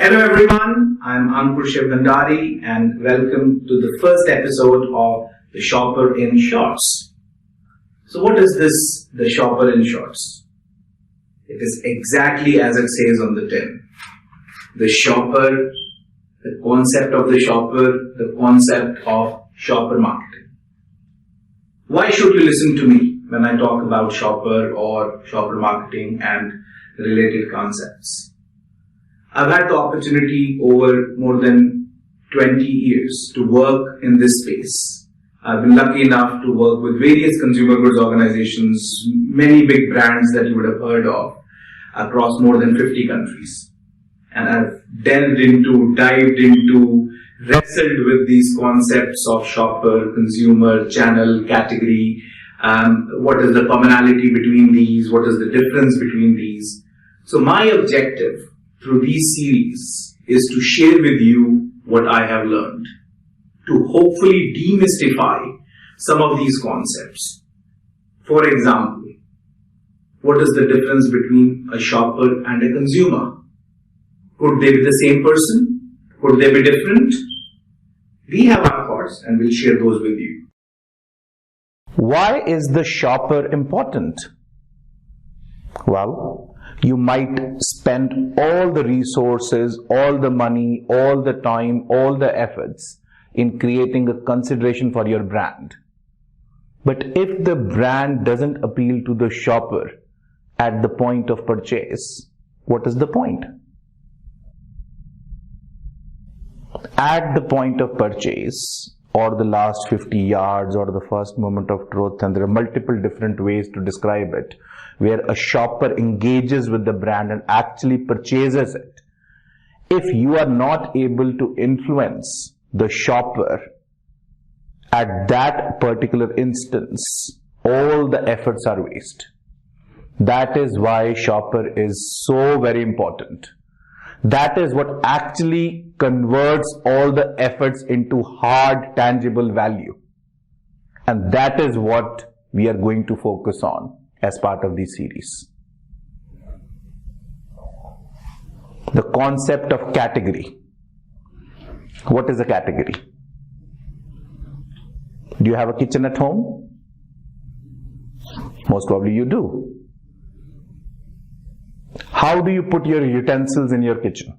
Hello everyone, I'm ankurshivbhandari and welcome to the first episode of The Shopper in Shorts. So what is this, The Shopper in Shorts? It is exactly as it says on the tin. The shopper, the concept of the shopper, the concept of shopper marketing. Why should you listen to me when I talk about shopper or shopper marketing and related concepts? I've had the opportunity over more than 20 years to work in this space. I've been lucky enough to work with various consumer goods organizations, many big brands that you would have heard of across more than 50 countries. And I've dived into, wrestled with these concepts of shopper, consumer, channel, category. What is the commonality between these? What is the difference between these? So my objective through these series is to share with you what I have learned, to hopefully demystify some of these concepts. For example, what is the difference between a shopper and a consumer? Could they be the same person? Could they be different? We have our thoughts and we'll share those with you. Why is the shopper important? Well, you might spend all the resources, all the money, all the time, all the efforts in creating a consideration for your brand. But if the brand doesn't appeal to the shopper at the point of purchase, what is the point? At the point of purchase, or the last 50 yards, or the first moment of truth, and there are multiple different ways to describe it, where a shopper engages with the brand and actually purchases it. If you are not able to influence the shopper at that particular instance, all the efforts are waste. That is why shopper is so very important. That is what actually converts all the efforts into hard, tangible value. And that is what we are going to focus on as part of this series. The concept of category. What is a category? Do you have a kitchen at home? Most probably you do. How do you put your utensils in your kitchen?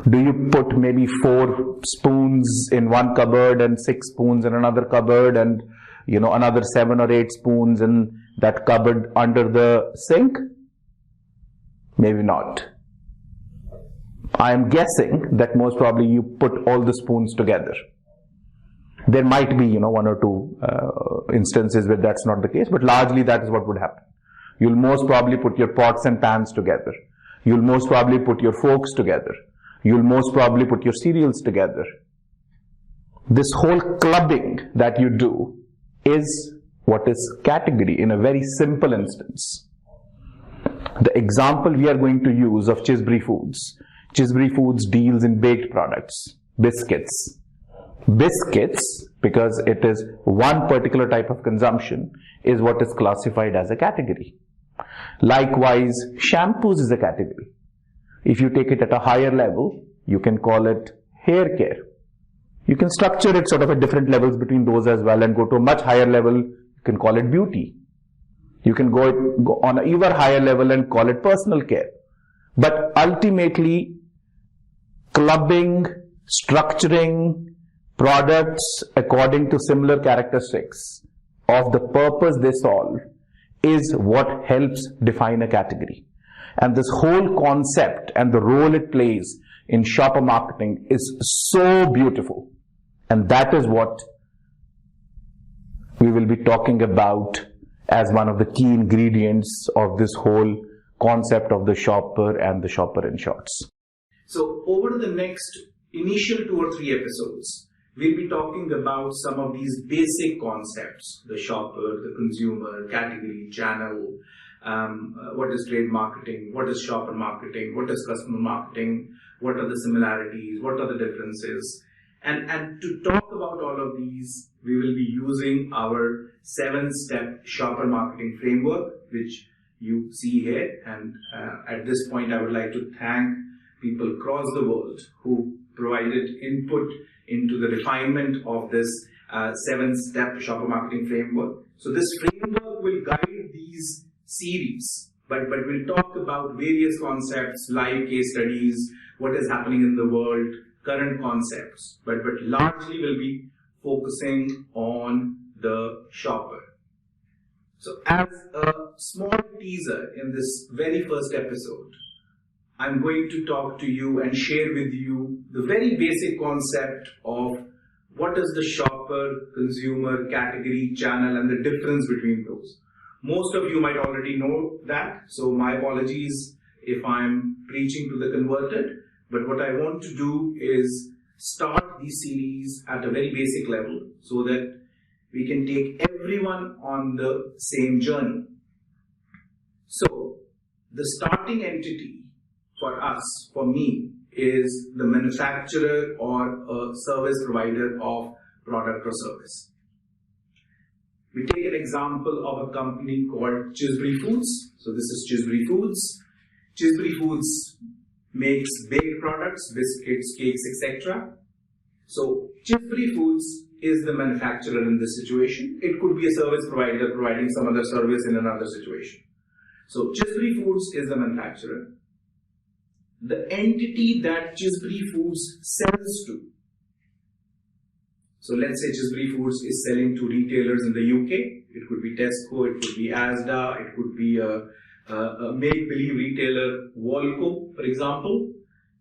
Do you put maybe 4 spoons in one cupboard and 6 spoons in another cupboard and another 7 or 8 spoons in that cupboard under the sink? Maybe not. I am guessing that most probably you put all the spoons together. There might be, 1 or 2 instances where that's not the case, but largely that is what would happen. You'll most probably put your pots and pans together. You'll most probably put your forks together. You'll most probably put your cereals together. This whole clubbing that you do is what is category in a very simple instance. The example we are going to use of Chisbury Foods. Chisbury Foods deals in baked products, biscuits. Biscuits, because it is one particular type of consumption, is what is classified as a category. Likewise, shampoos is a category. If you take it at a higher level, you can call it hair care. You can structure it sort of at different levels between those as well and go to a much higher level, you can call it beauty. You can go on an even higher level and call it personal care. But ultimately, clubbing, structuring products according to similar characteristics of the purpose they solve is what helps define a category. And this whole concept and the role it plays in shopper marketing is so beautiful. And that is what we will be talking about as one of the key ingredients of this whole concept of the shopper and the shopper in shorts. So over the next initial 2 or 3 episodes, we'll be talking about some of these basic concepts: the shopper, the consumer, category, channel, what is trade marketing, what is shopper marketing, what is customer marketing, what are the similarities, what are the differences. And to talk about all of these, we will be using our 7-step shopper marketing framework, which you see here. And at this point, I would like to thank people across the world who provided input into the refinement of this 7-step shopper marketing framework. So this framework will guide these series, but we'll talk about various concepts, live case studies, what is happening in the world, current concepts, but largely we'll be focusing on the shopper. So as a small teaser in this very first episode, I'm going to talk to you and share with you the very basic concept of what is the shopper, consumer, category, channel, and the difference between those. Most of you might already know that, so my apologies if I'm preaching to the converted, but what I want to do is start the series at a very basic level so that we can take everyone on the same journey. So, the starting entity for us, for me, is the manufacturer or a service provider of product or service. We take an example of a company called Chisbury Foods. So this is Chisbury Foods. Chisbury Foods makes baked products, biscuits, cakes, etc. So Chisbury Foods is the manufacturer in this situation. It could be a service provider providing some other service in another situation. So Chisbury Foods is the manufacturer. The entity that Chisbury Foods sells to. So let's say Chisbury Foods is selling to retailers in the UK. It could be Tesco, it could be Asda, it could be a make-believe retailer, Walco, for example.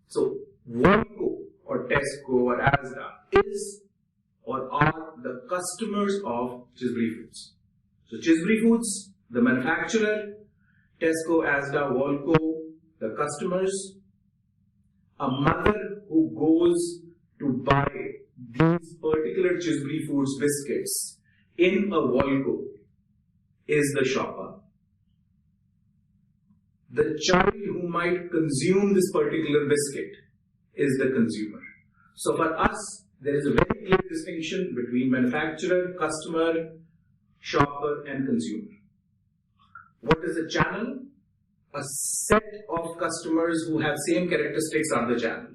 So Walco or Tesco or Asda is or are the customers of Chisbury Foods. So Chisbury Foods, the manufacturer, Tesco, Asda, Walco, the customers. A mother who goes to buy these particular Chisbury Foods biscuits in a Walco is the shopper. The child who might consume this particular biscuit is the consumer. So for us, there is a very clear distinction between manufacturer, customer, shopper, and consumer. What is a channel? A set of customers who have same characteristics are the channel.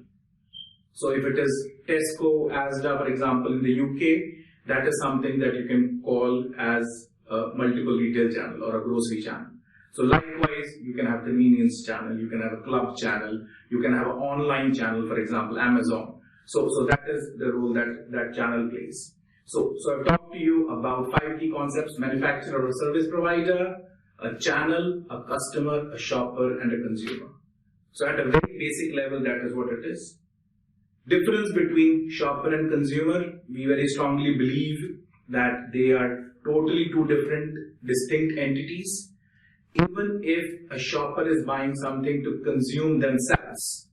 So if it is Tesco, Asda, for example, in the UK, that is something that you can call as a multiple retail channel or a grocery channel. So likewise, you can have convenience channel, you can have a club channel, you can have an online channel, for example, Amazon. So that is the role that channel plays. So I've talked to you about 5 key concepts: manufacturer or service provider, a channel, a customer, a shopper, and a consumer. So at a very basic level, that is what it is. Difference between shopper and consumer, we very strongly believe that they are totally two different, distinct entities. Even if a shopper is buying something to consume themselves,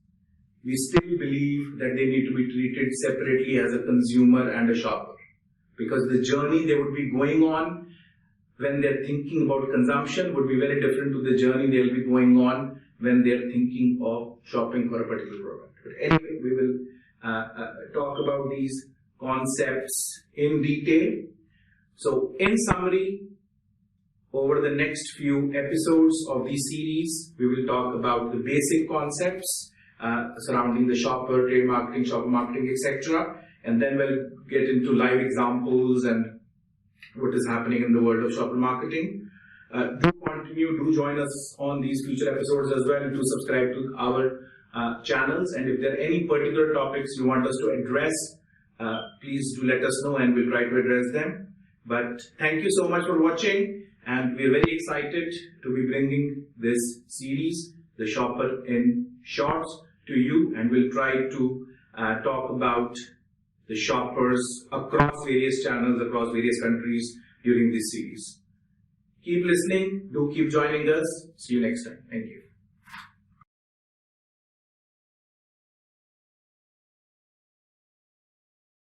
we still believe that they need to be treated separately as a consumer and a shopper. Because the journey they would be going on when they're thinking about consumption would be very different to the journey they'll be going on when they're thinking of shopping for a particular product. But anyway, we will talk about these concepts in detail. So in summary, over the next few episodes of this series, we will talk about the basic concepts surrounding the shopper, trade marketing, shopper marketing, etc. And then we'll get into live examples and what is happening in the world of shopper marketing. Do join us on these future episodes as well. Do subscribe to our channels, and if there are any particular topics you want us to address, please do let us know and we'll try to address them. But thank you so much for watching, and we're very excited to be bringing this series, The Shopper in Shorts, to you, and we'll try to talk about the shoppers across various channels, across various countries during this series. Keep listening, do keep joining us. See you next time. Thank you.